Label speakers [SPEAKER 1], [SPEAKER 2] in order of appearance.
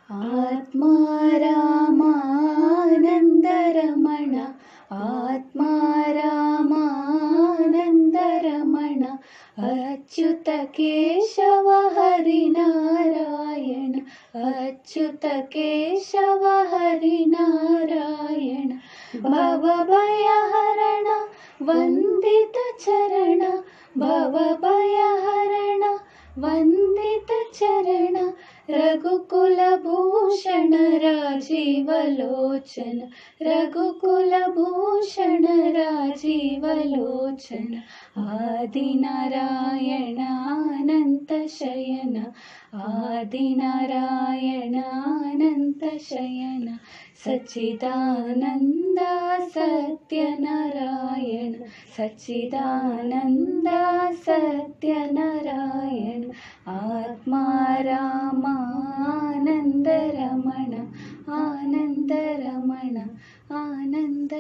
[SPEAKER 1] आत्मा रामानन्दरमण आत्मा रामानन्दरमण अच्युत केशव हरिनारायण अच्युत केशव हरिनारायण भवभयहरण वन्दित चरण भवभयहरण वन्दित चरण रघुकुलभूषण राजीवलोचन रघुकुलभूषण राजीवलोचन आदिनारायण अनंत शयन आदिनारायण अनंत शयन सच्चिदानन्द सत्यनारायण सच्चिदानन्द सत्यनारायण आत्मा रामानन्दरमण आनन्दरमण आनन्द